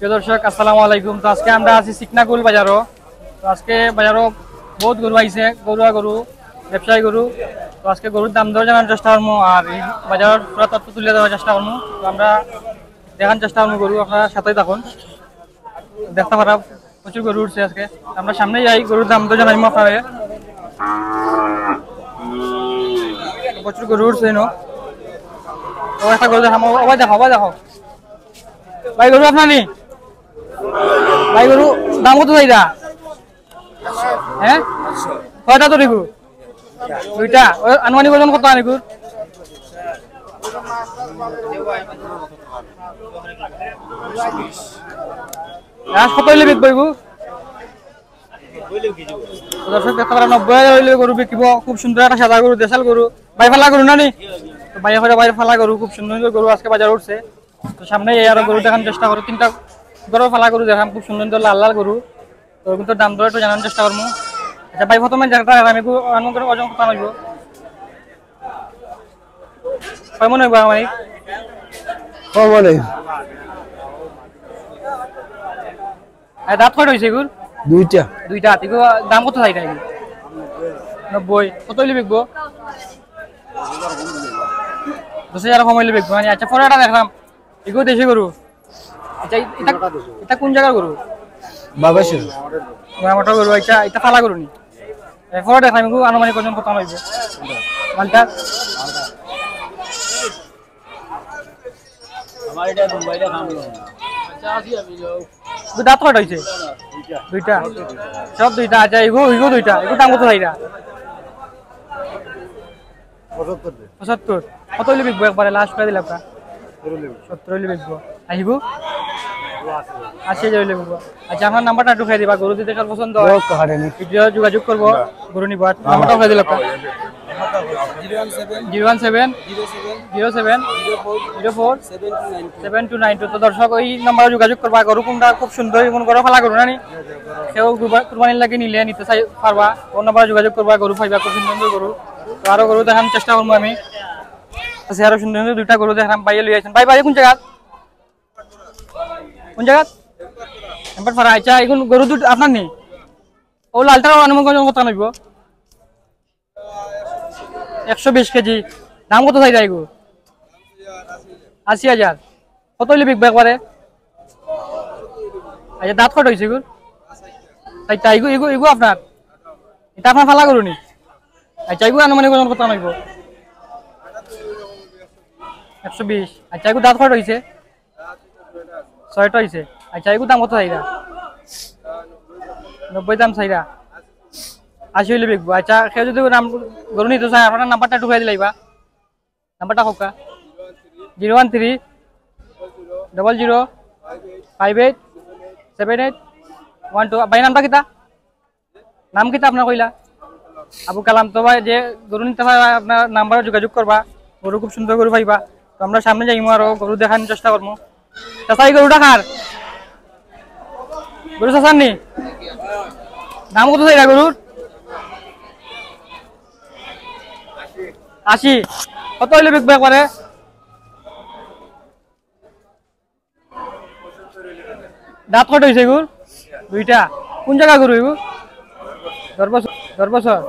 প্রিয় দর্শক আসসালামু আলাইকুম। তো আজকে আমরা আছি সিকনাকুল বাজারও। তো আজকে বাজারও বহুত গরু আইছে, গরুয়া গরু, ব্যবসায়ী গরু। তো আজকে গরুর দাম দর জানার চেষ্টা করবো আর এই বাজারের পুরো তথ্য তুলে দেওয়ার চেষ্টা করবো। তো আমরা দেখার চেষ্টা করবো গরু, আপনারা সাথেই থাকুন। দেখতে পারা প্রচুর গরু উঠছে আজকে। আমরা সামনে যাই, গরুর দাম দর জানাইমো আপনারা। প্রচুর গরু উঠছে নো। ও একটা গরু দেখাবো, ওই দেখো ভাই গরু আপনার নি ভাই গরু দাম কত চাইদা? হ্যাঁ কয়টা তো দেখু দুইটা আনুমানিক ওজন কত আনিকুর? কত হইলে বিকবো এগু? দর্শক দেখতে পারা 90,000 হইলে গরু বিকিব। খুব সুন্দর একটা সাদা গরু, দেশাল গরু, বাই ফালা গরু না নি? বাইরে ফালা গরু, খুব সুন্দর সুন্দর গরু আজকে বাজার উঠছে। তো সামনে এই আরো গরু দেখানোর চেষ্টা করো, তিনটা বড় ফালা গরু দেখাম, খুব সুন্দর সুন্দর লাল লাল গরু। তো কিন্তু দাম দর একটু জানার চেষ্টা করবো। আচ্ছা ভাই প্রথমে আমি ওজন কত আনব? কয় মনে হইব আমি? দাঁত কয়টা হয়েছে এগুর? দুইটা। দাম কত চাই? 90। কত হইলে বিকবো? 10,000 কম হইলে বিকবো। আচ্ছা পরে একটা দেখলাম এগুলো দেশি গরু। আচ্ছা এটা কোন জায়গার গরু? বাবাসের গরু। আচ্ছা এটা ফালা গরু নি? পরে দেখলাম এগুলো আনুমানিক ওজন কত হইব? মালটা দাঁত কয়টা হয়েছে? দুইটা। সব দুইটা। আচ্ছা এগো দুইটা। এগুলো দাম কত চাইরা? 75। কত হইলে বিকবো একবারে লাস্ট করে দিলে আপনার? 70 হইলে বিকবো। আহিব 80,000 হইলে বিকবো। আচ্ছা আপনার নাম্বারটা একটু খাই দিবা, গরু যদি দেখার পছন্দ হয় যোগাযোগ করবো, গরু নিব। নাম্বারটাও খাই দিলে আপনার 01707047292। তো দর্শক ওই নাম্বারে যোগাযোগ করবা। গরু কোনটা খুব সুন্দর, কোন গরু ফালা গরু না নি? কেউ কুরবানির লাগে নিলে নিতে চাই পারবা, ওর নাম্বারে যোগাযোগ করবা, গরু পাইবা, খুব সুন্দর সুন্দর গরু। তো আরো গরু দেখানোর চেষ্টা করবো আমি। আচ্ছা আরো সুন্দর সুন্দর দুইটা গরু দেখাম। বাইরে লই আছেন ভাই কোন জায়গা? আচ্ছা এখন গরু দুটো আপনার নেই? ও লালটার অনুমান কত নেব? 120 কেজি। দাম কত চাই এগু? 80,000। কত হইলে বিকবো একবারে? আচ্ছা দাঁত কত হয়েছে এগুর? তাই এগু আপনার? এটা আপনার ফালা গরু নি? আচ্ছা এগু আনুমানিক ওজন কত নেব? 120। আচ্ছা এগু দাঁত কত হয়েছে? 6টা হয়েছে। আচ্ছা এগু দাম কত চাইরা? 90 দাম চাইরা। 80 হইলে বিকবো। আচ্ছা কেউ যদি গরু নিতে চাই আপনার নাম্বারটা ঢুকাই দিলাইবা। নাম্বারটা হোক 01300587812। ভাই নামটা কিতা? নাম কিতা আপনার কইলা? আবু কালাম। তো ভাই যে গরু নিতে চাই আপনার নাম্বারে যোগাযোগ করবা, গরু খুব সুন্দর গরু পাইবা। তো আমরা সামনে যাইমু আরো গরু দেখানোর চেষ্টা করবো। চাচা এই গরুটা কার? গরু চাচার নি? দাম কত চাইরা গরুর? 80। কত হইলে বিকবো একবারে? দাঁত কত হয়েছে এগুর? দুইটা। কোন জায়গা গরু এগু? 10 বছর।